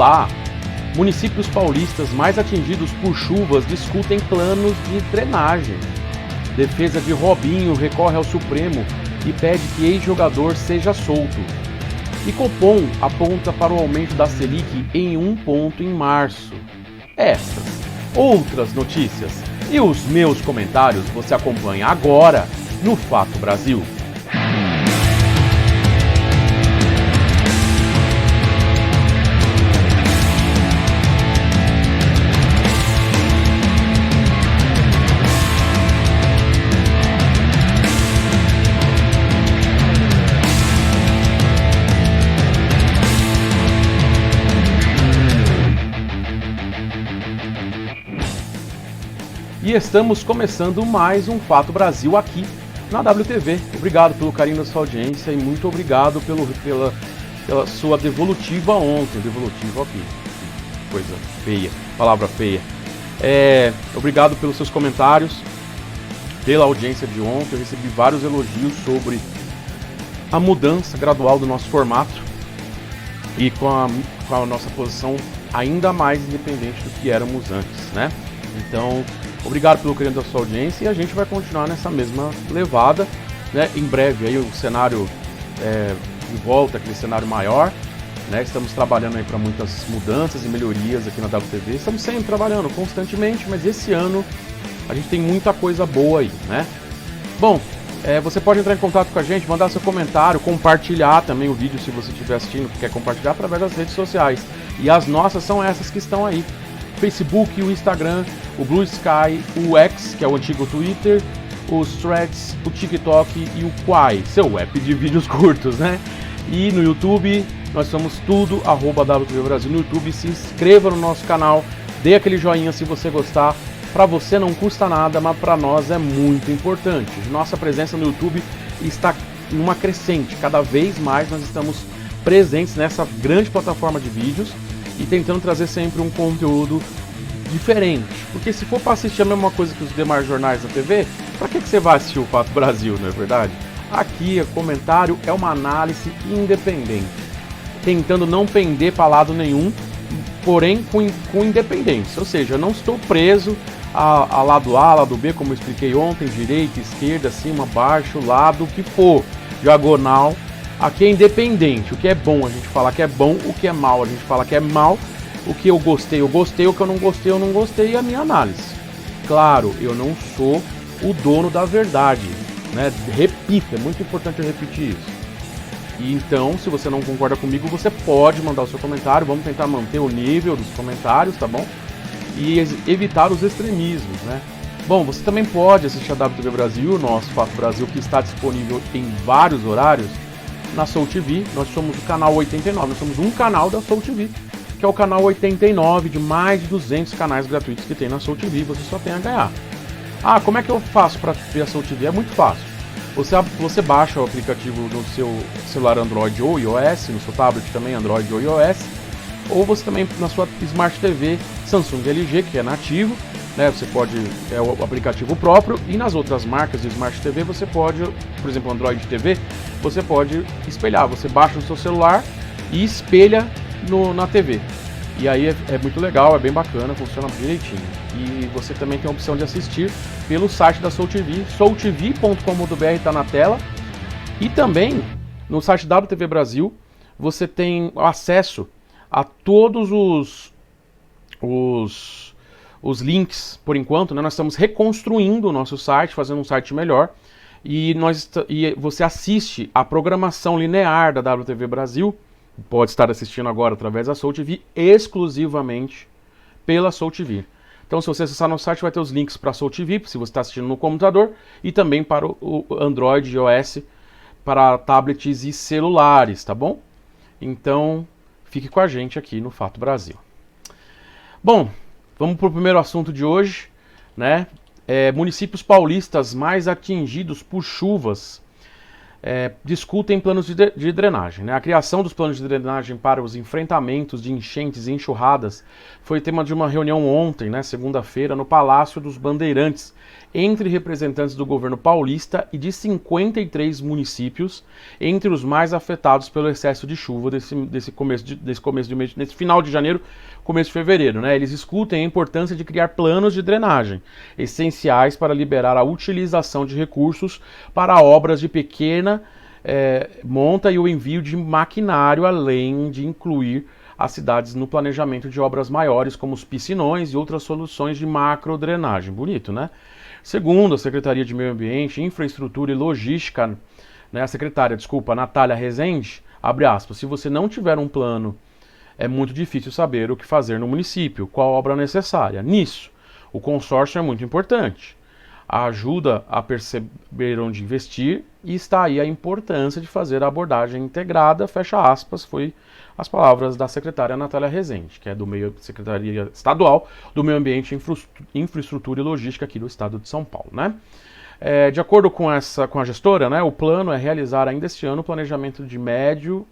Olá! Municípios paulistas mais atingidos por chuvas discutem planos de drenagem. Defesa de Robinho recorre ao Supremo e pede que ex-jogador seja solto. E Copom aponta para o aumento da Selic em 1 ponto em março. Essas, outras notícias e os meus comentários você acompanha agora no Fato Brasil. E estamos começando mais um Fato Brasil aqui na WTV. Obrigado pelo carinho da sua audiência e muito obrigado pela sua devolutiva ontem. Devolutiva aqui, coisa feia, palavra feia. Obrigado pelos seus comentários, pela audiência de ontem. Eu recebi vários elogios sobre a mudança gradual do nosso formato e com a nossa posição ainda mais independente do que éramos antes, né? Então, obrigado pelo carinho da sua audiência e a gente vai continuar nessa mesma levada, né? Em breve aí o cenário de volta, aquele cenário maior, né? Estamos trabalhando aí para muitas mudanças e melhorias aqui na WTV. Estamos sempre trabalhando constantemente, mas esse ano a gente tem muita coisa boa aí, né? Bom, você pode entrar em contato com a gente, mandar seu comentário, compartilhar também o vídeo se você estiver assistindo, quer compartilhar através das redes sociais. E as nossas são essas que estão aí. Facebook, o Instagram, o Blue Sky, o X, que é o antigo Twitter, os Threads, o TikTok e o Quai, seu app de vídeos curtos, né? E no YouTube, nós somos tudo, @WTV Brasil no YouTube. Se inscreva no nosso canal, dê aquele joinha se você gostar. Para você não custa nada, mas para nós é muito importante. Nossa presença no YouTube está em uma crescente. Cada vez mais nós estamos presentes nessa grande plataforma de vídeos e tentando trazer sempre um conteúdo diferente. Porque se for para assistir a mesma coisa que os demais jornais da TV, para que você vai assistir o Fato Brasil, não é verdade? Aqui, o comentário é uma análise independente, tentando não pender para lado nenhum, porém com independência. Ou seja, eu não estou preso a lado A, lado B, como eu expliquei ontem, direita, esquerda, cima, baixo, lado, o que for, diagonal. Aqui é independente, o que é bom a gente fala que é bom, o que é mal a gente fala que é mal, o que eu gostei, o que eu não gostei, e a minha análise. Claro, eu não sou o dono da verdade, né? Repita, é muito importante eu repetir isso. E então, se você não concorda comigo, você pode mandar o seu comentário, vamos tentar manter o nível dos comentários, tá bom? E evitar os extremismos, né? Bom, você também pode assistir a WTV Brasil, o nosso Fato Brasil, que está disponível em vários horários, na Soul TV. Nós somos o canal 89, nós somos um canal da Soul TV, que é o canal 89 de mais de 200 canais gratuitos que tem na Soul TV, você só tem a ganhar. Ah, como é que eu faço para ver a Soul TV? É muito fácil. Você baixa o aplicativo no seu celular Android ou iOS, no seu tablet também Android ou iOS, ou você também na sua Smart TV Samsung LG, que é nativo, né? Você pode, é o aplicativo próprio, e nas outras marcas de Smart TV você pode, por exemplo, Android TV, você pode espelhar, você baixa no seu celular e espelha na TV. E aí é muito legal, é bem bacana, funciona direitinho. E você também tem a opção de assistir pelo site da Soul TV, soultv.com.br, está na tela. E também no site WTV Brasil você tem acesso a todos os links, por enquanto, né? Nós estamos reconstruindo o nosso site, fazendo um site melhor. E você assiste a programação linear da WTV Brasil, pode estar assistindo agora através da Soul TV, exclusivamente pela Soul TV. Então, se você acessar no site, vai ter os links para a Soul TV, se você está assistindo no computador, e também para o Android e iOS, para tablets e celulares, tá bom? Então, fique com a gente aqui no Fato Brasil. Bom, vamos para o primeiro assunto de hoje, né? Municípios paulistas mais atingidos por chuvas discutem planos de drenagem. Né? A criação dos planos de drenagem para os enfrentamentos de enchentes e enxurradas foi tema de uma reunião ontem, né, segunda-feira, no Palácio dos Bandeirantes, entre representantes do governo paulista e de 53 municípios, entre os mais afetados pelo excesso de chuva desse final de janeiro, começo de fevereiro. Né? Eles discutem a importância de criar planos de drenagem, essenciais para liberar a utilização de recursos para obras de pequena monta e o envio de maquinário, além de incluir as cidades no planejamento de obras maiores, como os piscinões e outras soluções de macrodrenagem. Bonito, né? Segundo a Secretaria de Meio Ambiente, Infraestrutura e Logística, né, a secretária, Natália Rezende, abre aspas, se você não tiver um plano, é muito difícil saber o que fazer no município, qual obra necessária. Nisso, o consórcio é muito importante. Ajuda a perceber onde investir e está aí a importância de fazer a abordagem integrada, fecha aspas, foi as palavras da secretária Natália Rezende, que é Secretaria Estadual do Meio Ambiente, Infraestrutura e Logística aqui do estado de São Paulo, né? De acordo com a gestora, né, o plano é realizar ainda este ano o planejamento de médio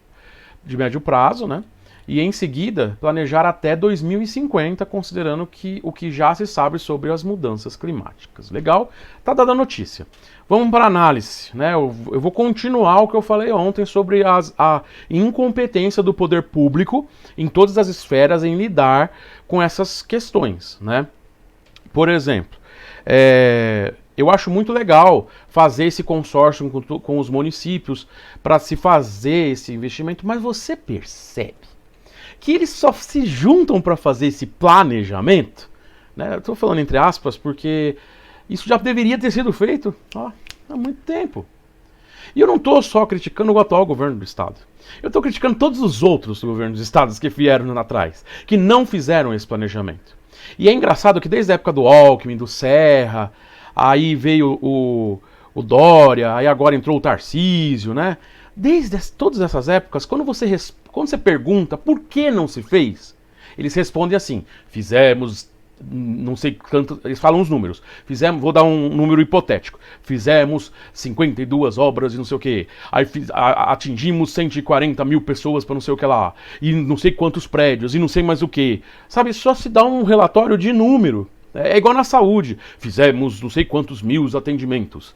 prazo, né? E em seguida planejar até 2050, considerando o que já se sabe sobre as mudanças climáticas. Legal? Tá dada a notícia. Vamos para a análise, né? Eu vou continuar o que eu falei ontem sobre a incompetência do poder público em todas as esferas em lidar com essas questões, né? Por exemplo, eu acho muito legal fazer esse consórcio com os municípios para se fazer esse investimento, mas você percebe que eles só se juntam para fazer esse planejamento, né? Eu estou falando entre aspas porque isso já deveria ter sido feito há muito tempo. E eu não estou só criticando o atual governo do estado. Eu estou criticando todos os outros governos dos estados que vieram atrás, que não fizeram esse planejamento. E é engraçado que desde a época do Alckmin, do Serra, aí veio o Dória, aí agora entrou o Tarcísio, né? Desde todas essas épocas, quando você pergunta por que não se fez, eles respondem assim, fizemos, não sei quanto, eles falam os números, vou dar um número hipotético, fizemos 52 obras e não sei o que, aí atingimos 140 mil pessoas para não sei o que lá, e não sei quantos prédios, e não sei mais o que, sabe, só se dá um relatório de número. É igual na saúde, fizemos não sei quantos mil atendimentos,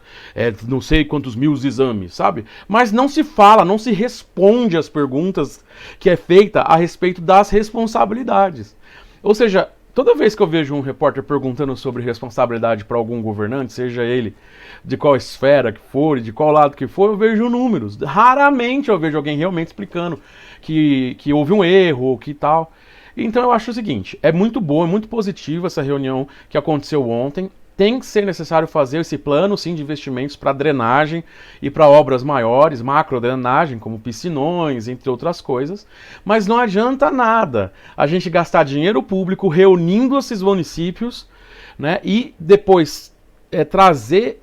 não sei quantos mil exames, sabe? Mas não se fala, não se responde às perguntas que é feita a respeito das responsabilidades. Ou seja, toda vez que eu vejo um repórter perguntando sobre responsabilidade para algum governante, seja ele de qual esfera que for, de qual lado que for, eu vejo números. Raramente eu vejo alguém realmente explicando que houve um erro, que tal. Então eu acho o seguinte, é muito boa, é muito positiva essa reunião que aconteceu ontem. Tem que ser necessário fazer esse plano, sim, de investimentos para drenagem e para obras maiores, macrodrenagem, como piscinões, entre outras coisas. Mas não adianta nada a gente gastar dinheiro público reunindo esses municípios, né, e depois trazer,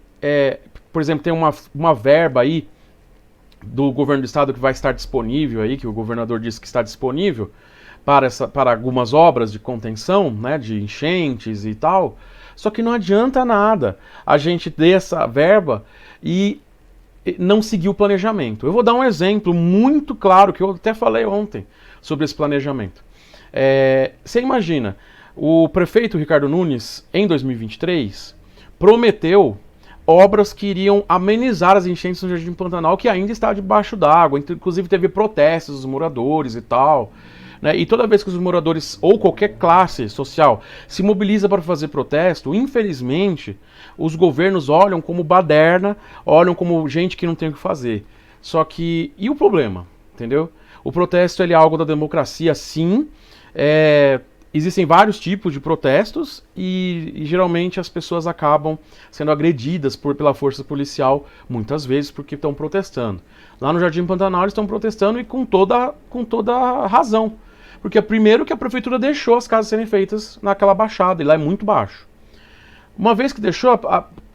por exemplo, tem uma verba aí do governo do estado que vai estar disponível aí, que o governador disse que está disponível, para algumas obras de contenção, né, de enchentes e tal, só que não adianta nada a gente ter essa verba e não seguir o planejamento. Eu vou dar um exemplo muito claro, que eu até falei ontem sobre esse planejamento. Você imagina, o prefeito Ricardo Nunes, em 2023, prometeu obras que iriam amenizar as enchentes no Jardim Pantanal, que ainda está debaixo d'água, inclusive teve protestos dos moradores e tal. Né? E toda vez que os moradores ou qualquer classe social se mobiliza para fazer protesto, infelizmente, os governos olham como baderna, olham como gente que não tem o que fazer. Só que, e o problema? Entendeu? O protesto ele é algo da democracia, sim. Existem vários tipos de protestos e geralmente as pessoas acabam sendo agredidas pela força policial, muitas vezes porque estão protestando. Lá no Jardim Pantanal eles estão protestando e com toda razão. Porque primeiro que a prefeitura deixou as casas serem feitas naquela baixada, e lá é muito baixo. Uma vez que deixou,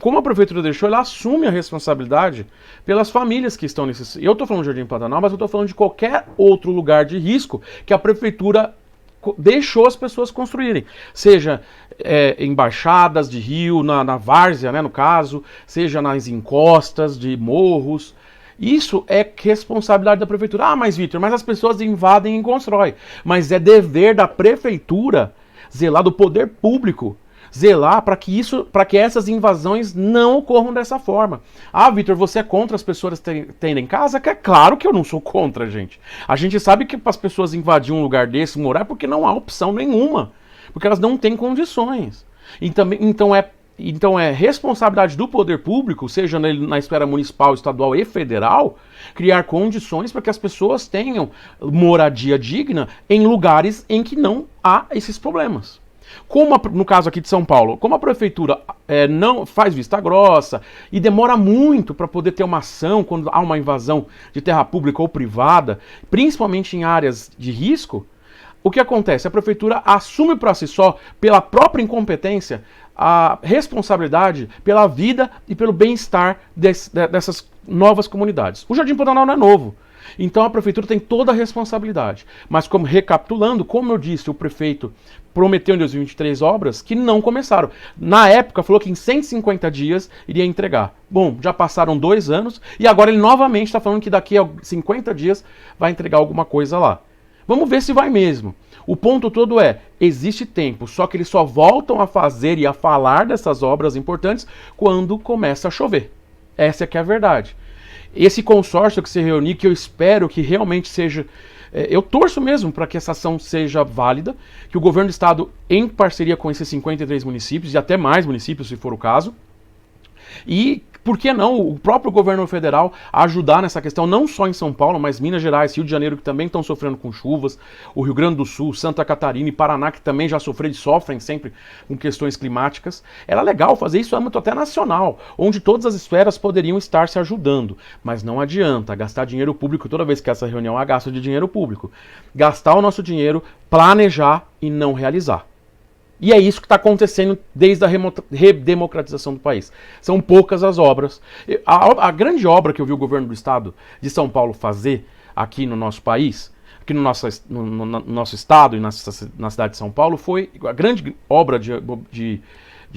como a prefeitura deixou, ela assume a responsabilidade pelas famílias que estão nesses... Eu estou falando do Jardim Pantanal, mas eu estou falando de qualquer outro lugar de risco que a prefeitura deixou as pessoas construírem. Seja em baixadas de rio, na várzea, né, no caso, seja nas encostas de morros. Isso é responsabilidade da prefeitura. Ah, mas Vitor, mas as pessoas invadem e constroem. Mas é dever da prefeitura zelar, do poder público, zelar para que essas invasões não ocorram dessa forma. Ah, Vitor, você é contra as pessoas terem casa? É claro que eu não sou contra, gente. A gente sabe que para as pessoas invadir um lugar desse, morar, é porque não há opção nenhuma. Porque elas não têm condições. Então é responsabilidade do poder público, seja na esfera municipal, estadual e federal, criar condições para que as pessoas tenham moradia digna em lugares em que não há esses problemas. No caso aqui de São Paulo, como a prefeitura não faz vista grossa e demora muito para poder ter uma ação quando há uma invasão de terra pública ou privada, principalmente em áreas de risco, o que acontece? A prefeitura assume para si só, pela própria incompetência, a responsabilidade pela vida e pelo bem-estar dessas novas comunidades. O Jardim Pantanal não é novo, então a prefeitura tem toda a responsabilidade. Mas, recapitulando, como eu disse, o prefeito prometeu em 2023 obras que não começaram. Na época, falou que em 150 dias iria entregar. Bom, já passaram 2 anos e agora ele novamente está falando que daqui a 50 dias vai entregar alguma coisa lá. Vamos ver se vai mesmo. O ponto todo existe tempo, só que eles só voltam a fazer e a falar dessas obras importantes quando começa a chover. Essa é que é a verdade. Esse consórcio que se reunir, que eu espero que realmente seja... eu torço mesmo para que essa ação seja válida, que o governo do estado, em parceria com esses 53 municípios, e até mais municípios se for o caso, e por que não o próprio governo federal ajudar nessa questão, não só em São Paulo, mas Minas Gerais, Rio de Janeiro, que também estão sofrendo com chuvas, o Rio Grande do Sul, Santa Catarina e Paraná, que também já sofreram e sofrem sempre com questões climáticas. Era legal fazer isso, âmbito até nacional, onde todas as esferas poderiam estar se ajudando. Mas não adianta gastar dinheiro público toda vez que essa reunião há gasto de dinheiro público. Gastar o nosso dinheiro, planejar e não realizar. E é isso que está acontecendo desde a redemocratização do país. São poucas as obras. A grande obra que eu vi o governo do estado de São Paulo fazer aqui no nosso país, aqui no nosso estado e na cidade de São Paulo, foi a grande obra de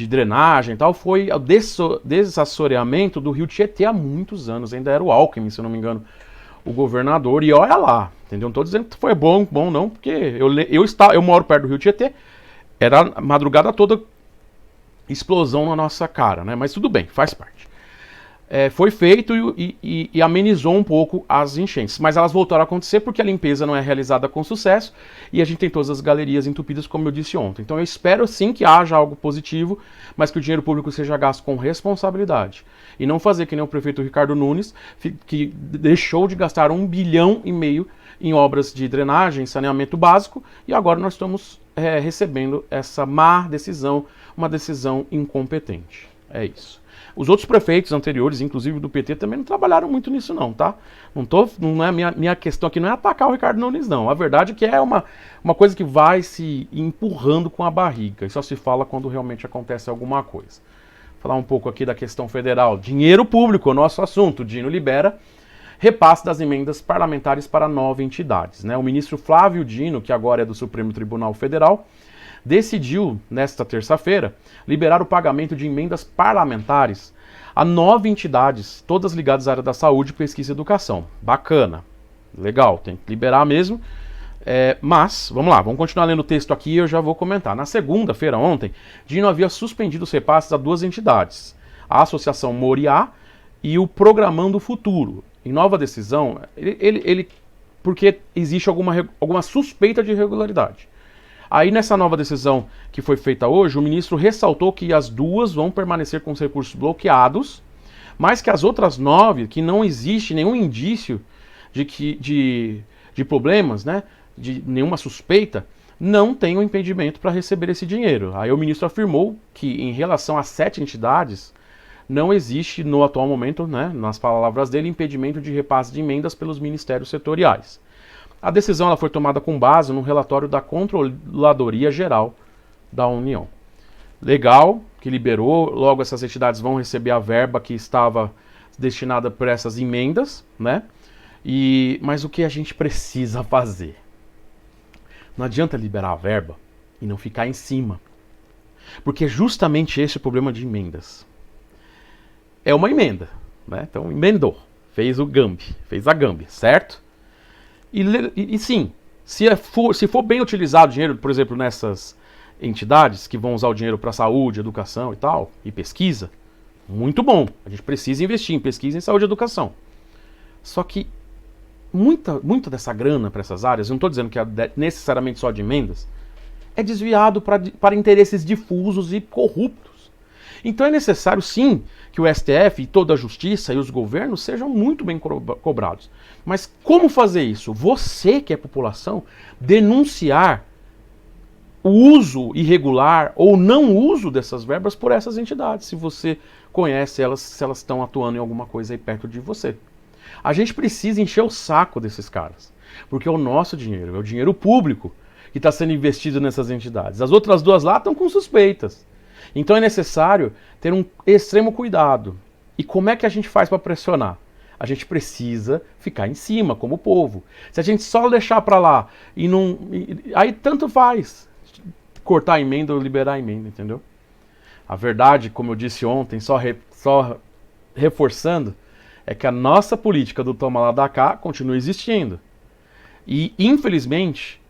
drenagem e tal, foi o desassoreamento do rio Tietê há muitos anos. Ainda era o Alckmin, se eu não me engano, o governador. E olha lá, entendeu? Não estou dizendo que foi bom não, porque eu moro perto do rio Tietê. Era a madrugada toda explosão na nossa cara, né? Mas tudo bem, faz parte. Foi feito e amenizou um pouco as enchentes. Mas elas voltaram a acontecer porque a limpeza não é realizada com sucesso e a gente tem todas as galerias entupidas, como eu disse ontem. Então eu espero sim que haja algo positivo, mas que o dinheiro público seja gasto com responsabilidade. E não fazer que nem o prefeito Ricardo Nunes, que deixou de gastar 1,5 bilhão em obras de drenagem, saneamento básico, e agora nós estamos recebendo essa má decisão, uma decisão incompetente. É isso. Os outros prefeitos anteriores, inclusive do PT, também não trabalharam muito nisso não, tá? Não é minha questão aqui não é atacar o Ricardo Nunes não. A verdade é que é uma coisa que vai se empurrando com a barriga. E só se fala quando realmente acontece alguma coisa. Vou falar um pouco aqui da questão federal. Dinheiro público, o nosso assunto. O Dino libera repasse das emendas parlamentares para 9 entidades. Né? O ministro Flávio Dino, que agora é do Supremo Tribunal Federal, decidiu, nesta terça-feira, liberar o pagamento de emendas parlamentares a 9 entidades, todas ligadas à área da saúde, pesquisa e educação. Bacana, legal, tem que liberar mesmo. Mas, vamos lá, vamos continuar lendo o texto aqui e eu já vou comentar. Na segunda-feira, ontem, Dino havia suspendido os repasses a 2 entidades, a Associação Moriá e o Programando Futuro. Em nova decisão, porque existe alguma suspeita de irregularidade. Aí nessa nova decisão que foi feita hoje, o ministro ressaltou que as 2 vão permanecer com os recursos bloqueados, mas que as outras 9, que não existe nenhum indício de problemas, né, de nenhuma suspeita, não tem um impedimento para receber esse dinheiro. Aí o ministro afirmou que em relação a 7 entidades, não existe no atual momento, né, nas palavras dele, impedimento de repasse de emendas pelos ministérios setoriais. A decisão ela foi tomada com base no relatório da Controladoria Geral da União. Legal, que liberou, logo essas entidades vão receber a verba que estava destinada por essas emendas, né? Mas o que a gente precisa fazer? Não adianta liberar a verba e não ficar em cima. Porque é justamente esse o problema de emendas. É uma emenda, né? Então emendou. fez o Gambi, fez a Gambi, certo? E sim, se for bem utilizado o dinheiro, por exemplo, nessas entidades que vão usar o dinheiro para saúde, educação e tal, e pesquisa, muito bom. A gente precisa investir em pesquisa, em saúde e educação. Só que muita dessa grana para essas áreas, eu não estou dizendo que é necessariamente só de emendas, é desviado para interesses difusos e corruptos. Então é necessário, sim, que o STF e toda a justiça e os governos sejam muito bem cobrados. Mas como fazer isso? Você, que é população, denunciar o uso irregular ou não uso dessas verbas por essas entidades, se você conhece elas, se elas estão atuando em alguma coisa aí perto de você. A gente precisa encher o saco desses caras, porque é o nosso dinheiro, é o dinheiro público que está sendo investido nessas entidades. As outras duas lá estão com suspeitas. Então é necessário ter um extremo cuidado. E como é que a gente faz para pressionar? A gente precisa ficar em cima, como povo. Se a gente só deixar para lá e não... aí tanto faz cortar a emenda ou liberar a emenda, entendeu? A verdade, como eu disse ontem, só reforçando, é que a nossa política do toma lá da cá continua existindo. E, infelizmente,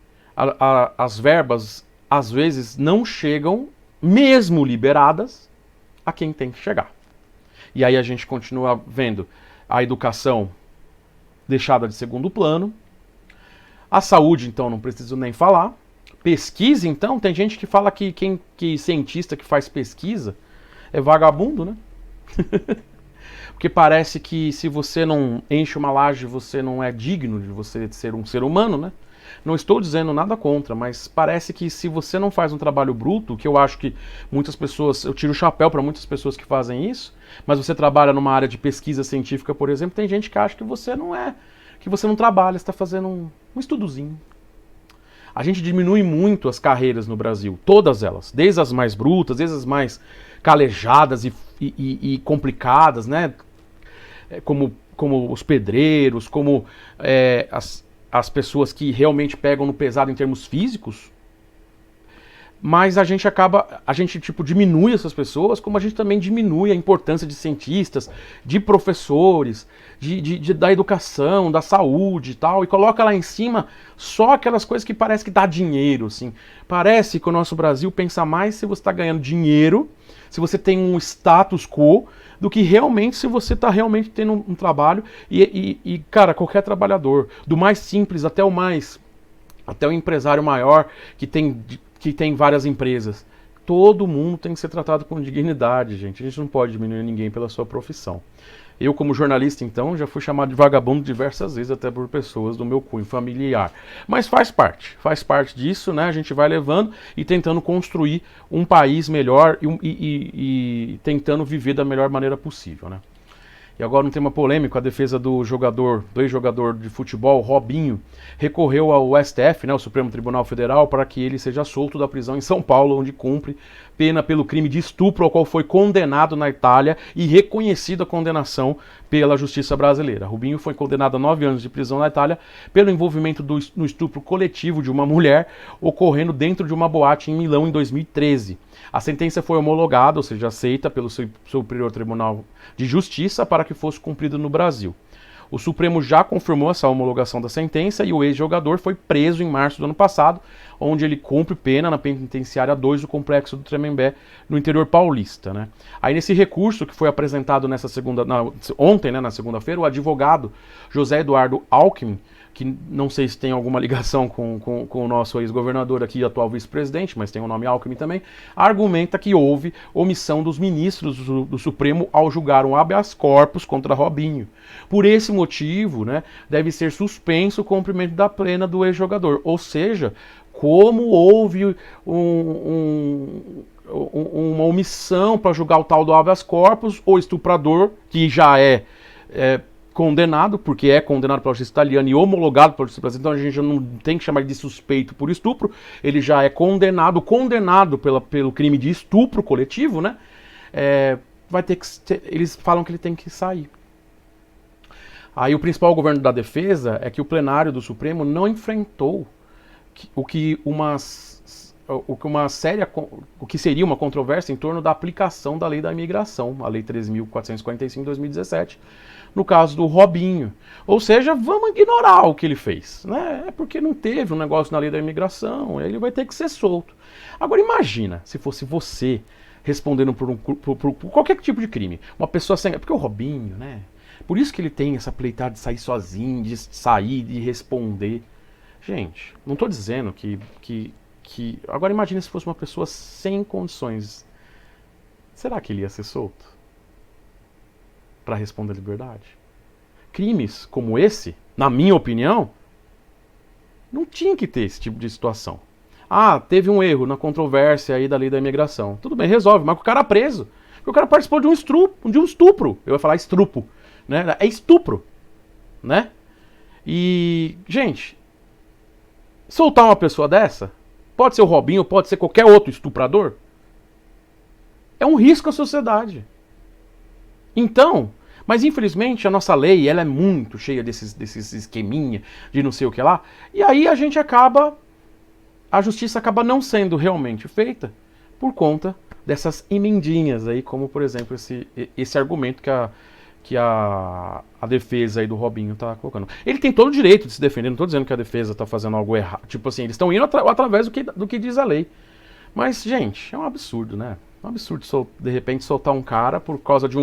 as verbas, às vezes, não chegam, mesmo liberadas, a quem tem que chegar. E aí a gente continua vendo a educação deixada de segundo plano, a saúde, então, não preciso nem falar. Pesquisa, então, tem gente que fala que cientista que faz pesquisa é vagabundo, né? Porque parece que se você não enche uma laje, você não é digno de você ser um ser humano, né? Não estou dizendo nada contra, mas parece que se você não faz um trabalho bruto, que eu acho que muitas pessoas, eu tiro o chapéu para muitas pessoas que fazem isso, mas você trabalha numa área de pesquisa científica, por exemplo, tem gente que acha que você não trabalha, você está fazendo um estudozinho. A gente diminui muito as carreiras no Brasil, todas elas, desde as mais brutas, desde as mais calejadas e complicadas, né? Como os pedreiros, como as pessoas que realmente pegam no pesado em termos físicos, mas a gente diminui essas pessoas, como a gente também diminui a importância de cientistas, de professores, da educação, da saúde e tal, e coloca lá em cima só aquelas coisas que parece que dá dinheiro, assim. Parece que o nosso Brasil pensa mais se você está ganhando dinheiro, se você tem um status quo, do que realmente se você está realmente tendo um trabalho. E, cara, qualquer trabalhador, do mais simples até o empresário maior que tem várias empresas, todo mundo tem que ser tratado com dignidade, gente. A gente não pode diminuir ninguém pela sua profissão. Eu, como jornalista, então, já fui chamado de vagabundo diversas vezes, até por pessoas do meu cunho familiar. Mas faz parte disso, né? A gente vai levando e tentando construir um país melhor e tentando viver da melhor maneira possível, né? E agora um tema polêmico, a defesa do ex-jogador de futebol, Robinho, recorreu ao STF, né, o Supremo Tribunal Federal, para que ele seja solto da prisão em São Paulo, onde cumpre pena pelo crime de estupro ao qual foi condenado na Itália e reconhecida a condenação pela justiça brasileira. Robinho foi condenado a 9 anos de prisão na Itália pelo envolvimento no estupro coletivo de uma mulher ocorrendo dentro de uma boate em Milão em 2013. A sentença foi homologada, ou seja, aceita pelo Superior Tribunal de Justiça para que fosse cumprida no Brasil. O Supremo já confirmou essa homologação da sentença e o ex-jogador foi preso em março do ano passado, onde ele cumpre pena na penitenciária 2 do Complexo do Tremembé, no interior paulista, né? Aí nesse recurso que foi apresentado ontem, né, na segunda-feira, o advogado José Eduardo Alckmin, que não sei se tem alguma ligação com o nosso ex-governador aqui, atual vice-presidente, mas tem o nome Alckmin também, argumenta que houve omissão dos ministros do Supremo ao julgar um habeas corpus contra Robinho. Por esse motivo, né, deve ser suspenso o cumprimento da pena do ex-jogador. Ou seja, como houve uma omissão para julgar o tal do habeas corpus, o estuprador, que já é condenado, porque é condenado pela justiça italiana e homologado pela justiça brasileira, então a gente já não tem que chamar de suspeito por estupro, ele já é condenado pelo crime de estupro coletivo, né? Eles falam que ele tem que sair. Aí o principal governo da defesa é que o plenário do Supremo não enfrentou o que o que seria uma controvérsia em torno da aplicação da lei da imigração, a lei 13.445 de 2017, no caso do Robinho. Ou seja, vamos ignorar o que ele fez, né? É porque não teve um negócio na lei da imigração, ele vai ter que ser solto. Agora imagina se fosse você respondendo por qualquer tipo de crime, uma pessoa sem... Porque o Robinho, né? Por isso que ele tem essa pleitada de sair sozinho, de sair, de responder. Gente, não estou dizendo que... Agora imagine se fosse uma pessoa sem condições. Será que ele ia ser solto? Para responder a liberdade? Crimes como esse, na minha opinião, não tinha que ter esse tipo de situação. Ah, teve um erro na controvérsia aí da lei da imigração. Tudo bem, resolve, mas com o cara preso. Porque o cara participou de um estupro. Eu ia falar estrupo, né? É estupro, né? E, gente, soltar uma pessoa dessa, pode ser o Robinho, pode ser qualquer outro estuprador, é um risco à sociedade. Então, mas infelizmente a nossa lei, ela é muito cheia desses esqueminha de não sei o que lá, e aí a justiça acaba não sendo realmente feita por conta dessas emendinhas aí, como por exemplo esse argumento que a defesa aí do Robinho tá colocando. Ele tem todo o direito de se defender, não estou dizendo que a defesa tá fazendo algo errado. Tipo assim, eles estão indo através do que diz a lei. Mas, gente, é um absurdo, né? É um absurdo, de repente, soltar um cara por causa de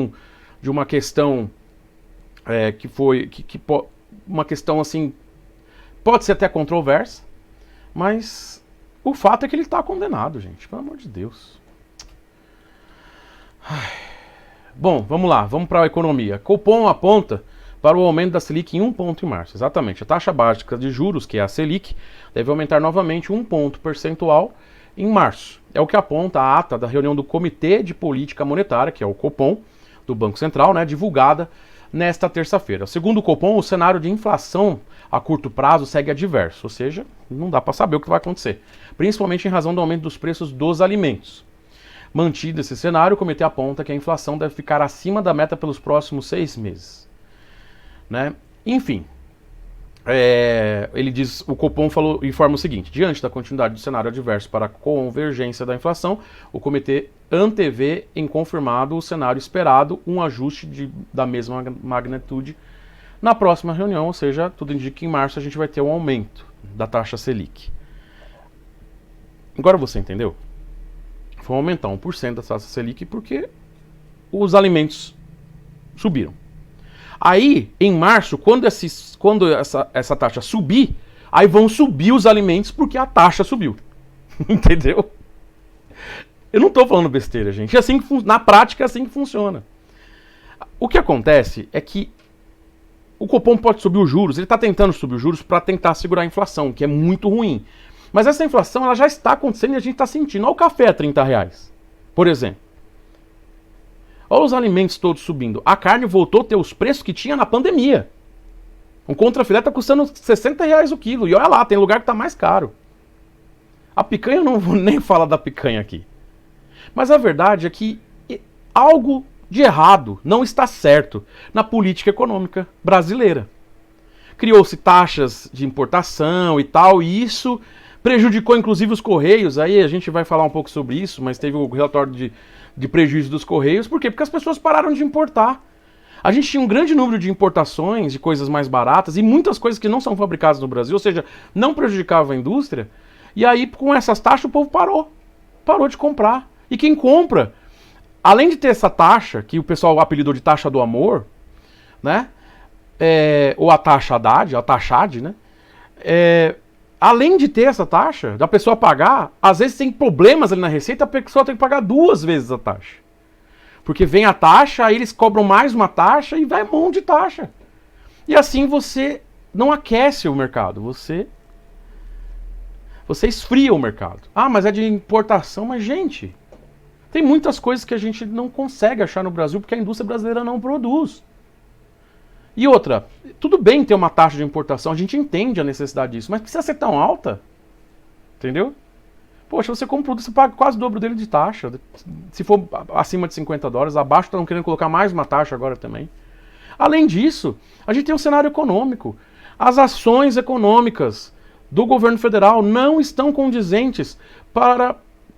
uma questão uma questão, assim, pode ser até controversa, mas o fato é que ele está condenado, gente. Pelo amor de Deus. Ai. Bom, vamos lá, vamos para a economia. Copom aponta para o aumento da Selic em 1 ponto em março. Exatamente, a taxa básica de juros, que é a Selic, deve aumentar novamente 1 ponto percentual em março. É o que aponta a ata da reunião do Comitê de Política Monetária, que é o Copom, do Banco Central, né, divulgada nesta terça-feira. Segundo o Copom, o cenário de inflação a curto prazo segue adverso, ou seja, não dá para saber o que vai acontecer, principalmente em razão do aumento dos preços dos alimentos. Mantido esse cenário, o comitê aponta que a inflação deve ficar acima da meta pelos próximos 6 meses. Né? Enfim, o Copom informa o seguinte: diante da continuidade do cenário adverso para a convergência da inflação, o comitê antevê em confirmado o cenário esperado, um ajuste da mesma magnitude na próxima reunião, ou seja, tudo indica que em março a gente vai ter um aumento da taxa Selic. Agora você entendeu? Foi aumentar 1% da taxa Selic porque os alimentos subiram. Aí, em março, quando essa taxa subir, aí vão subir os alimentos porque a taxa subiu. Entendeu? Eu não estou falando besteira, gente. É assim na prática é assim que funciona. O que acontece é que o Copom pode subir os juros, ele está tentando subir os juros para tentar segurar a inflação, que é muito ruim. Mas essa inflação ela já está acontecendo e a gente está sentindo. Olha o café a R$30, por exemplo. Olha os alimentos todos subindo. A carne voltou a ter os preços que tinha na pandemia. Um contrafilé está custando R$60 o quilo. E olha lá, tem lugar que está mais caro. A picanha, eu não vou nem falar da picanha aqui. Mas a verdade é que algo de errado não está certo na política econômica brasileira. Criou-se taxas de importação e tal, e isso prejudicou inclusive os Correios. Aí a gente vai falar um pouco sobre isso, mas teve o relatório de prejuízo dos Correios. Por quê? Porque as pessoas pararam de importar. A gente tinha um grande número de importações de coisas mais baratas e muitas coisas que não são fabricadas no Brasil, ou seja, não prejudicavam a indústria. E aí, com essas taxas, o povo parou de comprar. E quem compra, além de ter essa taxa, que o pessoal apelidou de taxa do amor, né? Ou a taxa Haddad, a taxa Haddad, né? Além de ter essa taxa, da pessoa pagar, às vezes tem problemas ali na receita, a pessoa tem que pagar 2 vezes a taxa. Porque vem a taxa, aí eles cobram mais uma taxa e vai um monte de taxa. E assim você não aquece o mercado, você esfria o mercado. Ah, mas é de importação, mas gente, tem muitas coisas que a gente não consegue achar no Brasil porque a indústria brasileira não produz. E outra, tudo bem ter uma taxa de importação, a gente entende a necessidade disso, mas precisa ser tão alta? Entendeu? Poxa, você compra um produto, você paga quase o dobro dele de taxa. Se for acima de $50, abaixo estão querendo colocar mais uma taxa agora também. Além disso, a gente tem um cenário econômico. As ações econômicas do governo federal não estão condizentes para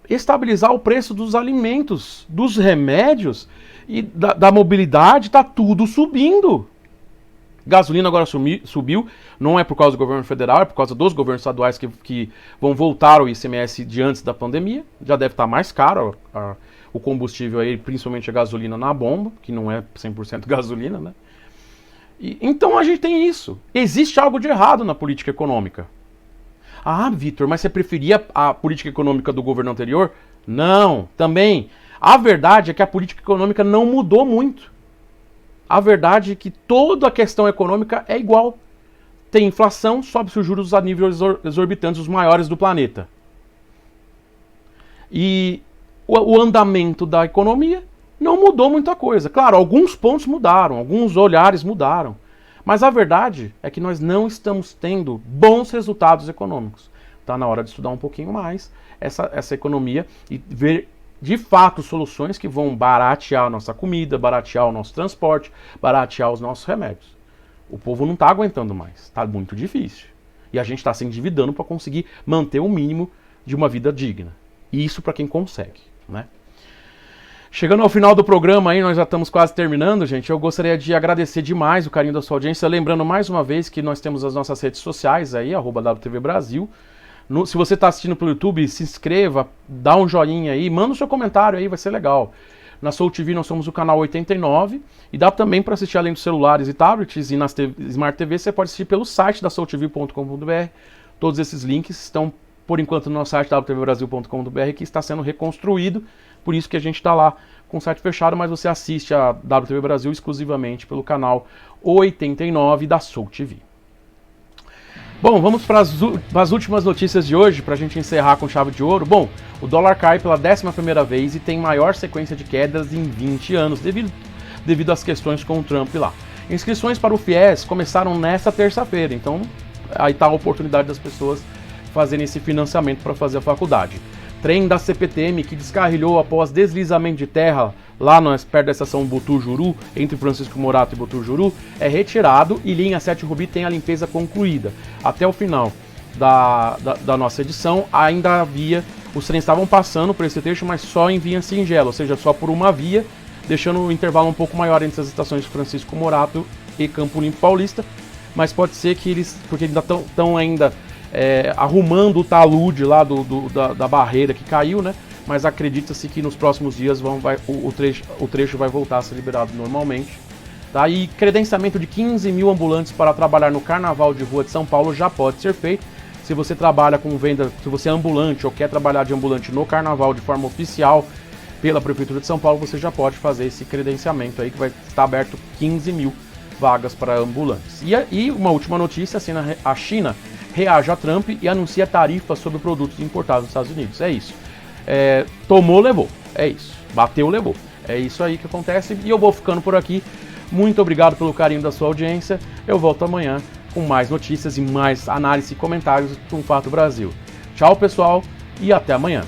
estabilizar o preço dos alimentos, dos remédios e da mobilidade, está tudo subindo. Gasolina agora subiu, não é por causa do governo federal, é por causa dos governos estaduais que vão voltar ao ICMS de antes da pandemia. Já deve estar mais caro o combustível aí, principalmente a gasolina na bomba, que não é 100% gasolina, né? Então a gente tem isso. Existe algo de errado na política econômica. Ah, Vitor, mas você preferia a política econômica do governo anterior? Não, também. A verdade é que a política econômica não mudou muito. A verdade é que toda a questão econômica é igual. Tem inflação, sobe-se os juros a níveis exorbitantes, os maiores do planeta. E o andamento da economia não mudou muita coisa. Claro, alguns pontos mudaram, alguns olhares mudaram. Mas a verdade é que nós não estamos tendo bons resultados econômicos. Está na hora de estudar um pouquinho mais essa economia e ver de fato soluções que vão baratear a nossa comida, baratear o nosso transporte, baratear os nossos remédios. O povo não está aguentando mais, está muito difícil. E a gente está se endividando para conseguir manter o mínimo de uma vida digna. E isso para quem consegue, né? Chegando ao final do programa aí, nós já estamos quase terminando, gente. Eu gostaria de agradecer demais o carinho da sua audiência. Lembrando mais uma vez que nós temos as nossas redes sociais aí, @WTV Brasil. Se você está assistindo pelo YouTube, se inscreva, dá um joinha aí, manda o seu comentário aí, vai ser legal. Na Soul TV nós somos o canal 89 e dá também para assistir além dos celulares e tablets e nas Smart TV, você pode assistir pelo site da soultv.com.br. Todos esses links estão, por enquanto, no nosso site wtvbrasil.com.br, que está sendo reconstruído, por isso que a gente está lá com o site fechado, mas você assiste a WTV Brasil exclusivamente pelo canal 89 da Soul TV. Bom, vamos para as últimas notícias de hoje, para a gente encerrar com chave de ouro. Bom, o dólar cai pela 11ª vez e tem maior sequência de quedas em 20 anos, devido às questões com o Trump lá. Inscrições para o FIES começaram nesta terça-feira, então aí está a oportunidade das pessoas fazerem esse financiamento para fazer a faculdade. Trem da CPTM que descarrilhou após deslizamento de terra lá perto da estação Butujuru, entre Francisco Morato e Butujuru, é retirado e linha 7 Rubi tem a limpeza concluída. Até o final da nossa edição, ainda havia, os trens estavam passando por esse trecho, mas só em via singela, ou seja, só por uma via, deixando o intervalo um pouco maior entre as estações de Francisco Morato e Campo Limpo Paulista, mas pode ser que eles, porque ainda estão ainda arrumando o talude lá da barreira que caiu, né? Mas acredita-se que nos próximos dias o trecho vai voltar a ser liberado normalmente. Tá? E credenciamento de 15 mil ambulantes para trabalhar no Carnaval de Rua de São Paulo já pode ser feito. Se você trabalha com venda, se você é ambulante ou quer trabalhar de ambulante no Carnaval de forma oficial pela Prefeitura de São Paulo, você já pode fazer esse credenciamento aí, que vai estar aberto 15 mil vagas para ambulantes. E uma última notícia, a China reage a Trump e anuncia tarifas sobre produtos importados dos Estados Unidos. É isso. Tomou, levou. É isso. Bateu, levou. É isso aí que acontece. E eu vou ficando por aqui. Muito obrigado pelo carinho da sua audiência. Eu volto amanhã com mais notícias e mais análise e comentários do Fato Brasil. Tchau, pessoal, e até amanhã.